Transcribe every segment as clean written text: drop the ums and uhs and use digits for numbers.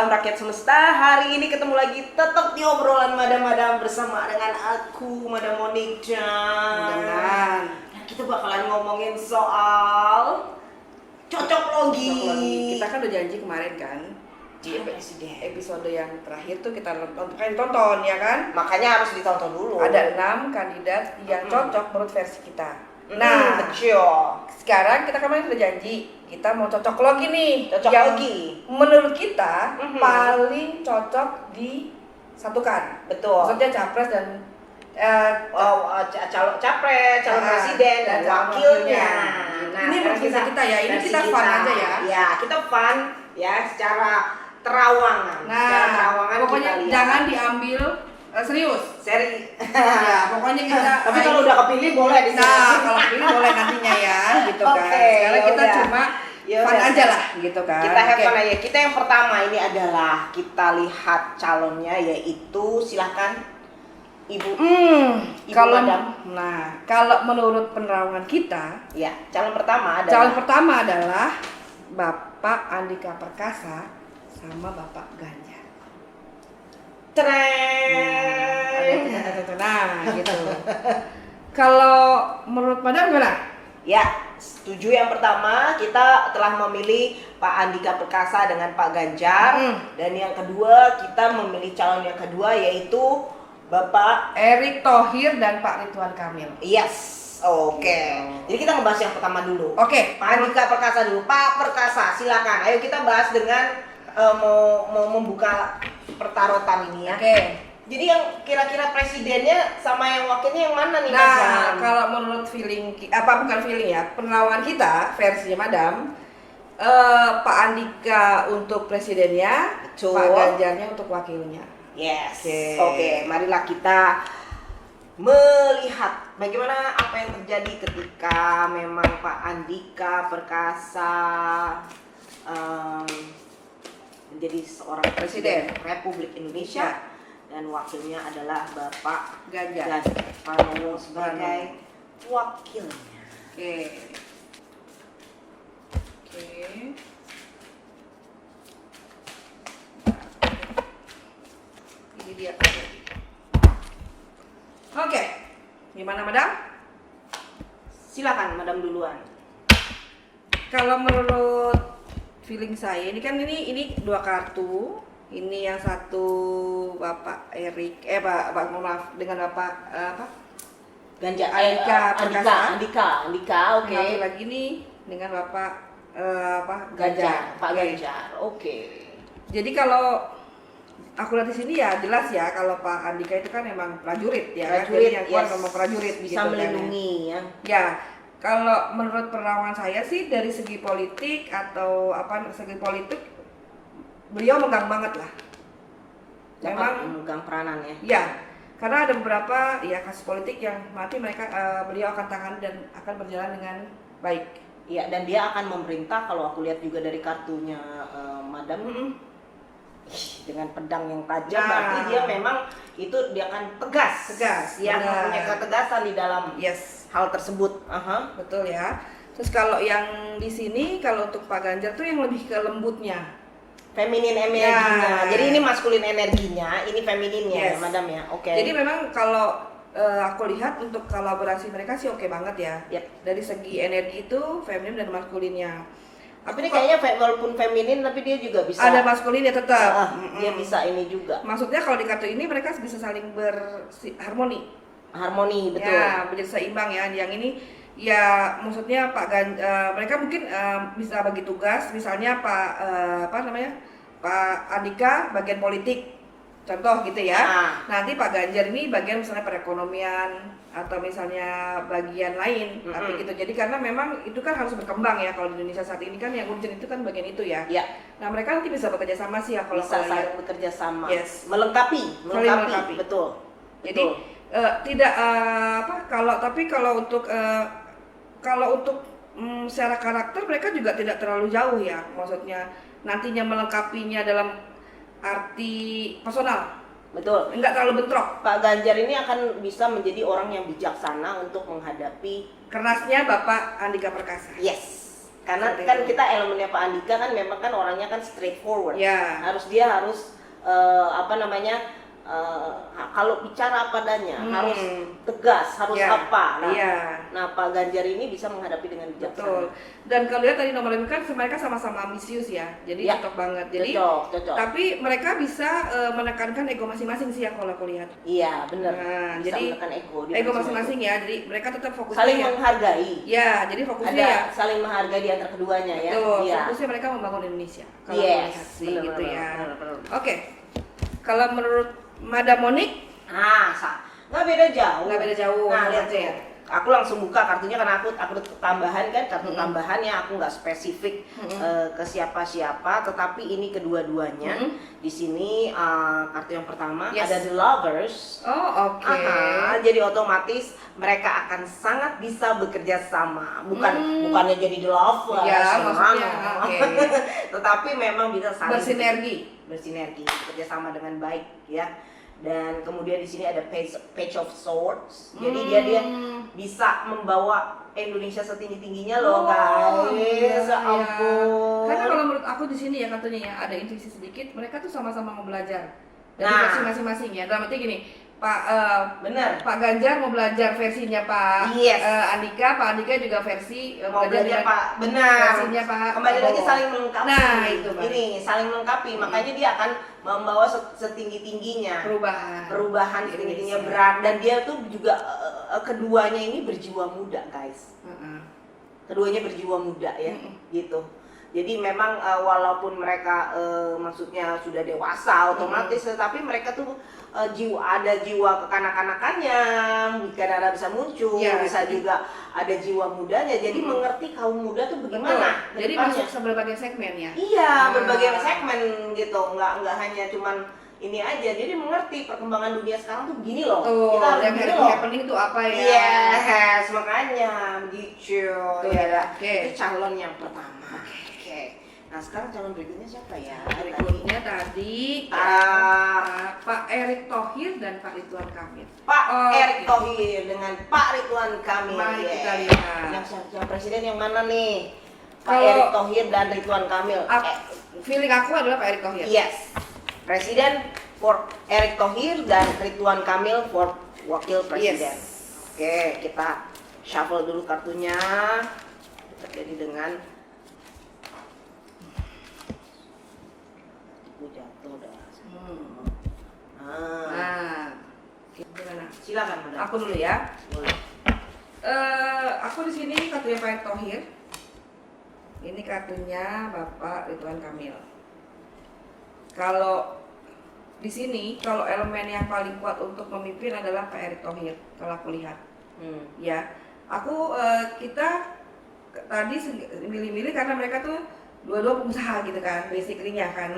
salam rakyat semesta. Hari ini ketemu lagi tetap di obrolan Madam-Madam bersama dengan aku Madam Monica. Mudah-mudahan. Dan kita bakalan ngomongin soal cocok logi. Kita kan udah janji kemarin kan di Presiden. episode yang terakhir tuh kita tonton ya kan. Makanya harus ditonton dulu. Ada 6 kandidat yang cocok menurut versi kita. Nah, betul. Sekarang kita kemarin udah janji kita mau cocok logi nih. Cocok yang logi. menurut kita paling cocok disatukan. Betul. Maksudnya capres dan calon capres, calon presiden dan wakilnya. Ini menurut kita ya, ini kita fun aja ya. Ya, kita fun ya secara terawangan. Secara terawangan Pokoknya kita lihat. jangan diambil serius. Seri. Ya, pokoknya kita. Tapi kalau udah kepilih boleh di sini. Nah, kalau pilih boleh nantinya ya, gitu kan. Oke, Sekarang kita yaudah. cuma Yaudah. fun aja lah, gitu kan. Kita have Oke. fun aja. Kita yang pertama ini adalah kita lihat calonnya, yaitu silahkan Ibu. Ibu Kalau Madam. kalau menurut penerawangan kita, Ya, calon pertama adalah calon pertama adalah Bapak Andika Perkasa sama Bapak Ganjar. Tren. Nah, gitu. Kalau menurut Madam gimana? Ya, setuju. Yang pertama kita telah memilih Pak Andika Perkasa dengan Pak Ganjar. Dan yang kedua kita memilih calon yang kedua yaitu Bapak Erick Thohir dan Pak Ridwan Kamil. Yes. Oke. Jadi kita ngebahas yang pertama dulu. Oke. Pak Andika Perkasa dulu. Pak Perkasa, silakan. Ayo kita bahas dengan mau membuka pertarutan ini ya. Oke. Jadi yang kira-kira presidennya sama yang wakilnya yang mana nih, Nah, Madam? kalau menurut bukan feeling ya, penerawangan kita versinya Madam, Pak Andika untuk presidennya, Betul. Pak Ganjarnya untuk wakilnya. Yes. Oke. Oke, marilah kita melihat bagaimana apa yang terjadi ketika memang Pak Andika Perkasa menjadi seorang presiden Republik Indonesia dan wakilnya adalah Bapak Ganjar. Pranowo sebagai wakilnya. Oke. Oke. Ini dia. Oke. Gimana, Madam? Silakan Madam duluan. Kalau menurut feeling saya ini dua kartu. Ini yang satu Bapak Erick mohon maaf dengan Bapak Ganjar Andika Perkasa. Andika, oke. Satu lagi nih dengan Bapak Ganjar, Pak Oke. Ganjar. Oke. Jadi kalau aku lihat di sini ya jelas ya kalau Pak Andika itu kan emang prajurit ya. Prajurit, Jadi yang keluar yes. memang prajurit Bisa gitu kan ya. melindungi ya. Ya, kalau menurut penerawangan saya sih dari segi politik atau segi politik beliau megang banget lah. Dapat memegang peranan ya. Ya, karena ada beberapa ya kasus politik yang nanti beliau akan tangani dan akan berjalan dengan baik. Iya, dan dia akan memerintah kalau aku lihat juga dari kartunya Madam. Dengan pedang yang tajam, Nah. berarti dia memang dia akan tegas. Dia akan benar. punya ketegasan di dalam Yes, hal tersebut. Aha. betul ya. Terus kalau yang di sini kalau untuk Pak Ganjar tuh yang lebih ke lembutnya. Feminin energinya. Ya. Jadi ini maskulin energinya, ini femininnya, Yes. Madam ya. Oke. Jadi memang kalau aku lihat untuk kolaborasi mereka sih oke banget ya. Yep. Dari segi energi itu feminin dan maskulinnya. Tapi ini kayaknya walaupun feminin tapi dia juga bisa ada maskulinnya tetap. dia bisa ini juga. Maksudnya kalau di kartu ini mereka bisa saling berharmoni. Harmoni, betul. Ya, menjadi seimbang ya. Yang ini ya maksudnya mereka mungkin bisa bagi tugas, misalnya Pak Andika bagian politik, contoh gitu ya. Nanti Pak Ganjar ini bagian misalnya perekonomian atau misalnya bagian lain, tapi gitu. Jadi karena memang itu kan harus berkembang ya kalau di Indonesia saat ini kan yang urgent itu kan bagian itu ya. Ya. Nah mereka nanti bisa bekerja sama sih ya kalau Bisa saya saling bekerja sama. Yes. Melengkapi, melengkapi. betul. Jadi tidak kalau untuk secara karakter mereka juga tidak terlalu jauh ya, maksudnya nantinya melengkapinya dalam arti personal, Betul. enggak terlalu bentrok. Pak Ganjar ini akan bisa menjadi orang yang bijaksana untuk menghadapi Kerasnya Bapak Andika Perkasa. yes. Karena Seperti kan itu. kita elemennya Pak Andika kan memang kan orangnya kan straightforward. Ya. Dia harus apa namanya, kalau bicara apa adanya, harus tegas, harus Ya. apa. Iya. Nah, Pak Ganjar ini bisa menghadapi dengan bijaksana. Betul. Dan kalau lihat tadi nomor 5 kan mereka sama-sama ambisius ya. Jadi Ya. cocok banget. Jadi Cocok. tapi mereka bisa menekankan ego masing-masing sih ya kalau aku lihat. Iya, benar. Nah, Bisa jadi menekan ego di ego masing-masing. masing-masing ya. Jadi mereka tetap fokusnya Saling ya. menghargai. Ya, jadi fokusnya Ada ya. saling menghargai di antara keduanya ya. Betul, Iya. fokusnya mereka membangun Indonesia. Kalau aku Yes, lihat sih benar, gitu benar, ya. benar. Oke. Kalau menurut Madam Monik Nggak beda jauh. nggak beda jauh. Nah, lihat Oke. tuh. Aku langsung buka kartunya karena aku tambahan kan, kartu tambahannya aku nggak spesifik ke siapa-siapa, tetapi ini kedua-duanya. Di sini kartu yang pertama Yes. ada The Lovers. Oh, oke. Jadi otomatis mereka akan sangat bisa bekerja sama, bukannya jadi The Lovers, Ya, maksudnya, oke. tetapi memang bisa saling Bersinergi. bekerja sama dengan baik ya. Dan kemudian di sini ada Page of Swords. Jadi dia bisa membawa Indonesia setinggi-tingginya loh, guys. Iya. Ya ampun. Karena kalau menurut aku di sini ya katanya ya ada intuisi sedikit, mereka tuh sama-sama mau belajar dari Nah. versi masing-masing ya. Dalam arti gini, Benar. Pak Ganjar mau belajar versinya Pak Yes. Andika, Pak Andika juga versi Mau belajar dengan Pak, benar. versinya Pak Kembali lagi Prabowo. saling melengkapi. Nah, itu Pak. Ini saling melengkapi, makanya dia akan membawa setinggi-tingginya perubahan setinggi-tingginya Indonesia. berat, dan dia tuh juga keduanya ini berjiwa muda, guys. Keduanya berjiwa muda ya, gitu. Jadi memang walaupun mereka maksudnya sudah dewasa otomatis, tetapi mereka tuh ada jiwa kekanak-kanakannya, kadang-kadang bisa muncul, Ya, bisa juga ada jiwa mudanya. Jadi mengerti kaum muda tuh Betul. bagaimana. Jadi kedepannya. masuk ke berbagai segmen ya. Iya, Nah. berbagai segmen gitu, nggak hanya cuman ini aja. Jadi mengerti perkembangan dunia sekarang tuh begini loh. Tuh, Kita harus yang begini loh. happening itu apa ya? Yes, makanya gitu. Betul. Ya, Oke. itu calon yang pertama. Oke. Nah, sekarang calon berikutnya siapa ya? Berikutnya tadi Pak Erick Thohir dan Pak Ridwan Kamil. Pak Oke. Erick Thohir dengan Pak Ridwan Kamil. Mari Yeah. kita lihat. Yang presiden yang mana nih? Pak Kalau- Erick Thohir dan Ridwan Kamil. Feeling aku adalah Pak Erick Thohir. Yes. Presiden for Erick Thohir dan Ridwan Kamil for wakil presiden. Yes. Oke, kita shuffle dulu kartunya. Jadi dengan jatuh dah. Nah, gimana? Silakan, Madam. Aku dulu ya. Boleh. Aku di sini kartunya Pak Erick Thohir. Ini kartunya Bapak Ridwan Kamil. Kalau di sini, kalau elemen yang paling kuat untuk memimpin adalah Pak Erick Thohir. Kalau aku lihat, ya, kita tadi milih-milih karena mereka tuh dua-dua pengusaha gitu kan, basically-nya kan.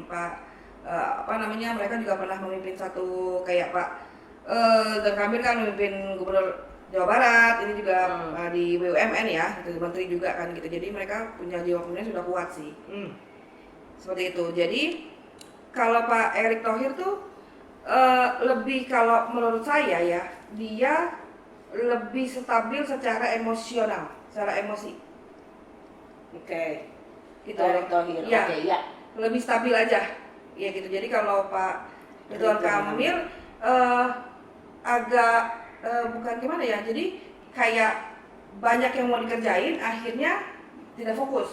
Pak apa namanya, mereka juga pernah memimpin satu kayak Pak Ridwan Kamil kan memimpin Gubernur Jawa Barat, ini juga di BUMN ya, gitu, menteri juga kan gitu. Jadi mereka punya jiwa pemimpin sudah kuat sih. Seperti itu. Jadi kalau Pak Erick Thohir tuh lebih, kalau menurut saya ya, dia lebih stabil secara emosional, secara emosi. Oke. Gitu. Erick Thohir. Ya. Oke, ya. Lebih stabil aja. Ya gitu. Jadi kalau Pak Ridwan Kamil agak bukan gimana ya. Jadi kayak banyak yang mau dikerjain, akhirnya tidak fokus.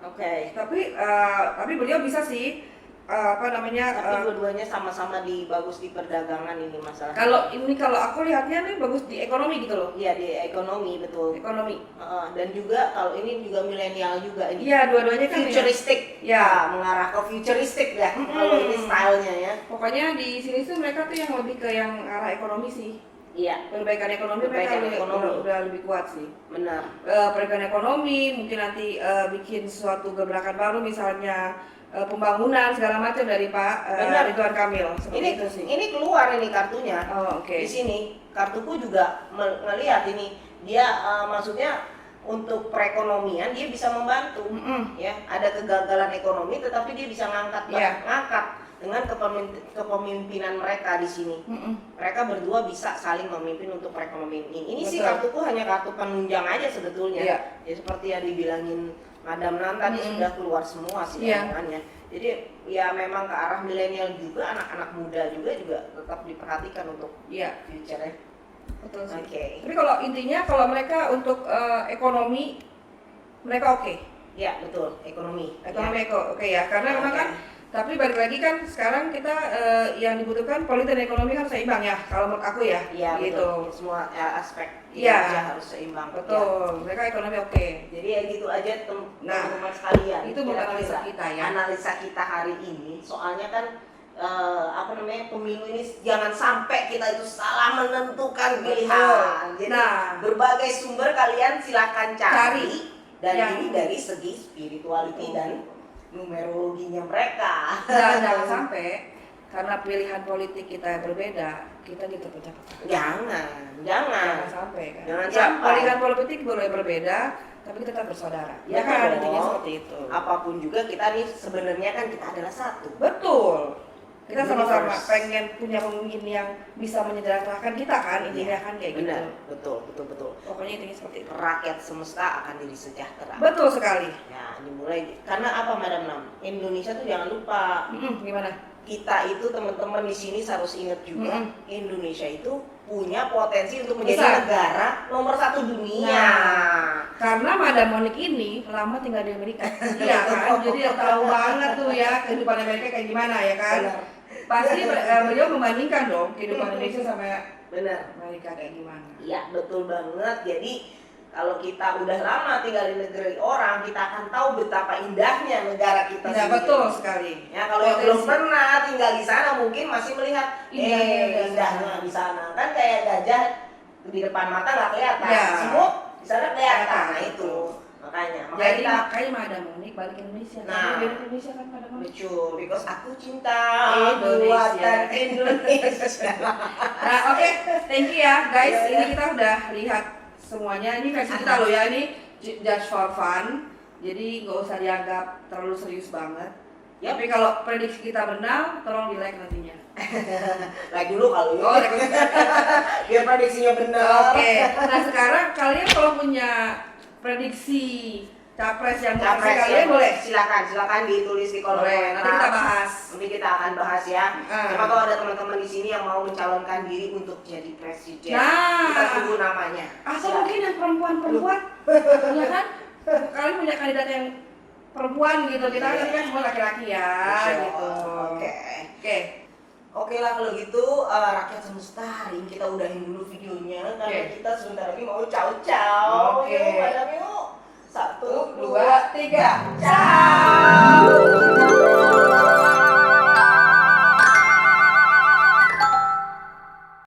Oke. Tapi beliau bisa sih apa namanya, Tapi dua-duanya sama-sama bagus di perdagangan ini masalah. kalau aku lihatnya nih bagus di ekonomi gitu loh. Iya, di ekonomi, betul. Ekonomi. Dan juga kalau ini juga milenial juga ini. Iya, dua-duanya kan Futuristik. Ya. Mengarah ke futuristik ya. Kalau ini stylenya ya. Pokoknya di sini tuh mereka tuh yang lebih ke yang arah ekonomi sih. Iya, Perbaikan ekonomi mereka udah lebih kuat sih. benar. Perbaikan ekonomi, mungkin nanti bikin suatu gebrakan baru, misalnya pembangunan segala macam dari Pak Ridwan Kamil. Seperti itu sih. Ini keluar ini kartunya. Oh, oke. Di sini kartuku juga melihat ini dia maksudnya untuk perekonomian dia bisa membantu. Ya, ada kegagalan ekonomi tetapi dia bisa ngangkat Iya. ngangkat dengan kepemimpinan mereka di sini. Mereka berdua bisa saling memimpin untuk perekonomian ini. Ini sih kartuku hanya kartu penunjang aja sebetulnya. Ya seperti yang dibilangin Madam Nan tadi sudah keluar semua sih omongannya. Jadi ya memang ke arah milenial juga, anak-anak muda juga tetap diperhatikan untuk future-nya. Betul sih. Tapi kalau intinya kalau mereka untuk ekonomi mereka oke. Ya betul, ekonomi oke ya, karena memang kan. Tapi balik lagi kan sekarang kita yang dibutuhkan politik dan ekonomi kan seimbang ya, kalau menurut aku ya. Iya gitu. Betul. Semua aspek harus seimbang. Betul. Mereka ekonomi oke. Jadi ya gitu aja teman-teman sekalian. Itu analisa kita ya. Analisa kita hari ini. Soalnya kan pemilu ini jangan sampai kita itu salah menentukan pilihan. Jadi berbagai sumber kalian silakan cari. Dan ini dari segi spirituality dan numerologinya mereka. Jangan sampai karena pilihan politik kita berbeda, kita terpecah. Jangan sampai kan. Jangan sampai. Pilihan politik boleh berbeda, tapi kita tetap bersaudara. Ya kan, intinya seperti itu. Apapun juga kita nih sebenarnya kan kita adalah satu. Betul. Kita sama-sama pengen punya pemimpin yang bisa menyejahterakan kita kan, intinya kan kayak gitu. Betul. Pokoknya intinya seperti itu. Rakyat semesta akan jadi sejahtera. Betul sekali. Ya, dimulai. Karena apa Madam Nam? Indonesia tuh jangan lupa. Gimana? Kita itu teman-teman di sini harus ingat juga, Indonesia itu punya potensi untuk menjadi negara nomor 1 dunia. Karena Madam Monique ini lama tinggal di Amerika. Iya kan? Jadi tahu banget tuh ya kehidupan Amerika kayak gimana ya kan? Pasti beliau membandingkan dong kehidupan Indonesia sama Amerika kayak gimana. Iya, betul banget. Jadi kalau kita udah lama tinggal di negeri orang, kita akan tahu betapa indahnya negara kita sendiri. Betul sekali. Ya, kalau yang belum pernah tinggal di sana mungkin masih melihat indahnya di sana. Kan kayak gajah di depan mata nggak kelihatan. Semut di sana kelihatan. Nah, itu. Makanya makanya Madam Monique balik ke Indonesia. Nah, di Indonesia kan Madam Monique. Betul, because aku cinta buatan Indonesia. Nah, oke, thank you ya guys. Ini kita udah lihat semuanya. Ini versi kita loh ya, ini just for fun. Jadi nggak usah dianggap terlalu serius banget. Tapi kalau prediksi kita benar, tolong di like nantinya. Like dulu kalau biar prediksinya benar. Oke. Nah sekarang kalian kalau punya prediksi capres yang kalian boleh silakan ditulis di kolom komentar. Nanti kita bahas. Nanti kita akan bahas ya. Siapa tahu ada teman-teman di sini yang mau mencalonkan diri untuk jadi presiden. Kita tunggu namanya. Atau mungkin yang perempuan, ya kan? Kalian punya kandidat yang perempuan gitu. Kita kan semua laki-laki ya, gitu. Oke lah kalau gitu rakyat semesta hari ini kita udahin dulu videonya karena kita sebentar lagi mau ciao. Yuk, Madam yuk. 1, 2, 3. Ciao.